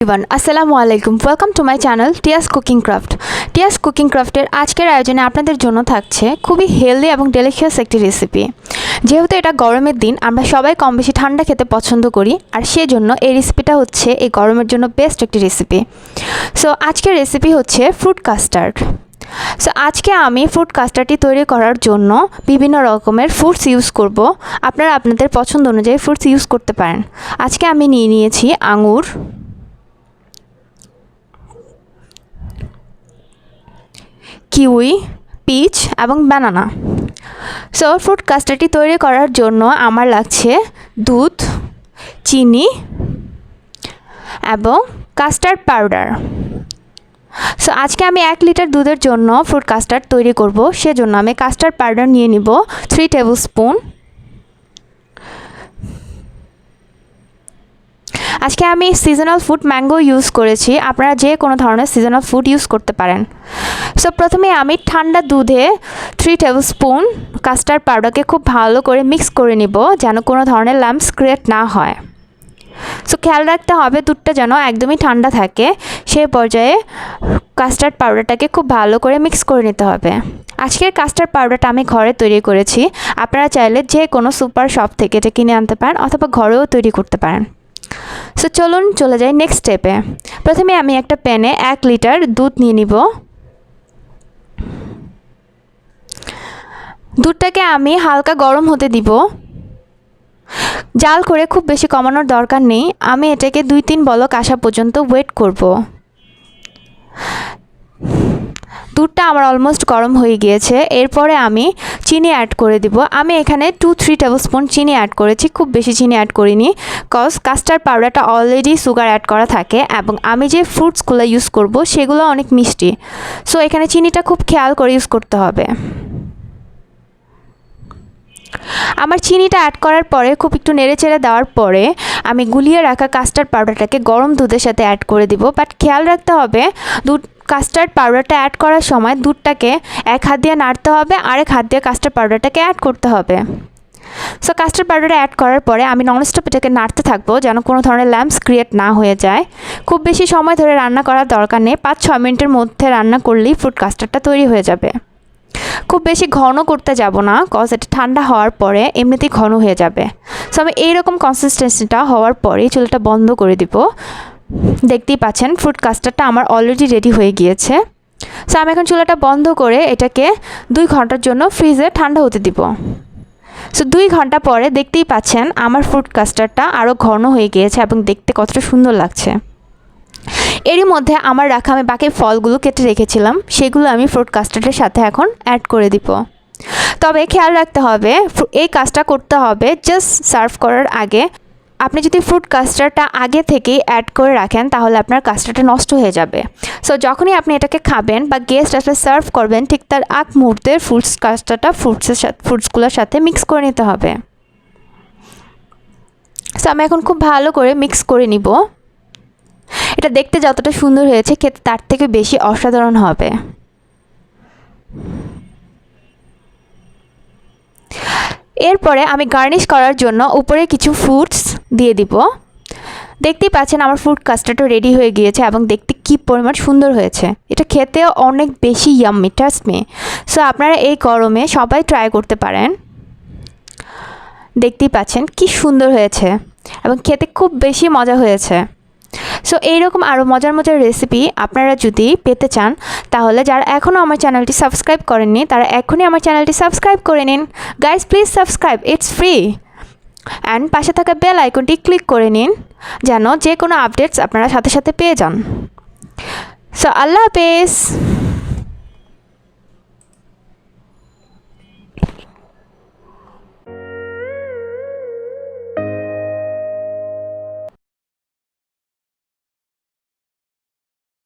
Everyone আসসালামু আলাইকুম welcome to my channel Tia's cooking craft. Tia's cooking ক্রাফটের আজকের আয়োজনে আপনাদের জন্য থাকছে খুবই হেলদি এবং ডেলিশিয়াস একটি রেসিপি। যেহেতু এটা গরমের দিন, আমরা সবাই কম বেশি ঠান্ডা খেতে পছন্দ করি, আর সেজন্য এই রেসিপিটা হচ্ছে এই গরমের জন্য বেস্ট একটি রেসিপি। সো আজকের রেসিপি হচ্ছে ফ্রুট কাস্টার্ড। সো আজকে আমি ফ্রুট কাস্টার্ডটি তৈরি করার জন্য বিভিন্ন রকমের ফ্রুটস ইউজ করব। আপনারা আপনাদের পছন্দ অনুযায়ী ফ্রুটস ইউজ করতে পারেন। আজকে আমি নিয়ে নিয়েছি আঙুর, কিউই, পিচ এবং ব্যানানা। সো ফ্রুট কাস্টার্ডটি তৈরি করার জন্য আমার লাগছে দুধ, চিনি এবং কাস্টার্ড পাউডার। সো আজকে আমি 1 লিটার দুধের জন্য ফ্রুট কাস্টার্ড তৈরি করব, সেজন্য আমি কাস্টার্ড পাউডার নিয়ে নিব 3 টেবিল স্পুন। আজকে আমি সিজনাল ফ্রুট ম্যাঙ্গো ইউজ করেছি, আপনারা যে কোনো ধরনের সিজনাল ফ্রুট ইউজ করতে পারেন। সো প্রথমে আমি ঠান্ডা দুধে 3 টেবিল স্পুন কাস্টার্ড পাউডারকে খুব ভালো করে মিক্স করে নিব, যেন কোনো ধরনের লাম্পস ক্রিয়েট না হয়। সো খেয়াল রাখতে হবে দুধটা যেন একদমই ঠান্ডা থাকে, সেই পর্যায়ে কাস্টার্ড পাউডারটাকে খুব ভালো করে মিক্স করে নিতে হবে। আজকের কাস্টার্ড পাউডারটা আমি ঘরে তৈরি করেছি, আপনারা চাইলে যে কোনো সুপার শপ থেকে এটা কিনে আনতে পারেন অথবা ঘরেও তৈরি করতে পারেন। সো চলুন চলে যাই নেক্সট স্টেপে। প্রথমে আমি একটা প্যানে 1 লিটার দুধ নিয়ে নিব। দুধটাকে আমি হালকা গরম হতে দিব, জাল করে খুব বেশি কমানোর দরকার নেই। আমি এটাকে 2-3 বলক আসা পর্যন্ত ওয়েট করব। দুধটা আমার অলমোস্ট গরম হয়ে গিয়েছে। এরপরে আমি চিনি অ্যাড করে দিব। আমি এখানে 2-3 টেবিল স্পুন চিনি অ্যাড করেছি, খুব বেশি চিনি অ্যাড করিনি, কজ কাস্টার্ড পাউডারটা অলরেডি সুগার অ্যাড করা থাকে এবং আমি যে ফ্রুটসগুলো ইউজ করব সেগুলো অনেক মিষ্টি। সো এখানে চিনিটা খুব খেয়াল করে ইউজ করতে হবে। আমার চিনিটা অ্যাড করার পরে খুব একটু নেড়েচেড়ে দেওয়ার পরে আমি গুলিয়ে রাখা কাস্টার্ড পাউডারটাকে গরম দুধের সাথে অ্যাড করে দিব। বাট খেয়াল রাখতে হবে কাস্টার্ড পাউডারটা অ্যাড করার সময় দুধটাকে এক হাত দিয়ে নাড়তে হবে, আরেক হাত দিয়ে কাস্টার্ড পাউডারটাকে অ্যাড করতে হবে। সো কাস্টার্ড পাউডারটা অ্যাড করার পরে আমি ননস্টপ এটাকে নাড়তে থাকবো, যেন কোনো ধরনের ল্যাম্পস ক্রিয়েট না হয়ে যায়। খুব বেশি সময় ধরে রান্না করার দরকার নেই, 5-6 মিনিটের মধ্যে রান্না করলেই ফ্রুট কাস্টার্ডটা তৈরি হয়ে যাবে। খুব বেশি ঘন করতে যাব না, কজ এটা ঠান্ডা হওয়ার পরে এমনিতেই ঘন হয়ে যাবে। সো আমি এইরকম কনসিস্টেন্সিটা হওয়ার পরেই চুলাটা বন্ধ করে দিব। দেখতেই পাচ্ছেন ফ্রুট কাস্টার্ডটা আমার অলরেডি রেডি হয়ে গিয়েছে। সো আমি এখন চুলাটা বন্ধ করে এটাকে 2 ঘন্টার জন্য ফ্রিজে ঠান্ডা হতে দিব। সো 2 ঘন্টা পরে দেখতেই পাচ্ছেন আমার ফ্রুট কাস্টার্ডটা আরও ঘন হয়ে গিয়েছে এবং দেখতে কতটা সুন্দর লাগছে। এরই মধ্যে আমার রাখা আমি বাকি ফলগুলো কেটে রেখেছিলাম, সেগুলো আমি ফ্রুট কাস্টার্ডের সাথে এখন অ্যাড করে দিব। তবে খেয়াল রাখতে হবে এই কাজটা করতে হবে জাস্ট সার্ভ করার আগে। আপনি যদি ফ্রুট কাস্টার্ডটা আগে থেকেই অ্যাড করে রাখেন তাহলে আপনার কাস্টার্ডটা নষ্ট হয়ে যাবে। সো যখনই আপনি এটাকে খাবেন বা গেস্ট আসলে সার্ভ করবেন, ঠিক তার আগ মুহূর্তে ফ্রুটস কাস্টার্ডটা ফ্রুটসগুলোর সাথে মিক্স করে নিতে হবে। সো আমি এখন খুব ভালো করে মিক্স করে নিব। এটা দেখতে যতটা সুন্দর হয়েছে, খেতে তার থেকে বেশি অসাধারণ হবে। এরপরে আমি গার্নিশ করার জন্য উপরে কিছু ফ্রুটস দিয়ে দিব। দেখতেই পাচ্ছেন আমার ফ্রুট কাস্টার্ডও রেডি হয়ে গিয়েছে এবং দেখতে কী পরিমাণ সুন্দর হয়েছে। এটা খেতেও অনেক বেশি ইয়াম্মি, ট্রাস্ট মি। সো আপনারা এই গরমে সবাই ট্রাই করতে পারেন। দেখতেই পাচ্ছেন কি সুন্দর হয়েছে এবং খেতে খুব বেশি মজা হয়েছে। সো এইরকম আরও মজার মজার রেসিপি আপনারা যদি পেতে চান, তাহলে যারা এখনও আমার চ্যানেলটি সাবস্ক্রাইব করেননি তারা এখনই আমার চ্যানেলটি সাবস্ক্রাইব করে নিন। Guys please subscribe, it's free. And পাশে থাকা বেল আইকনটি ক্লিক করে নিন, যেন যে কোনো আপডেটস আপনারা সাথে সাথে পেয়ে যান। সো আল্লাহ হাফেজ।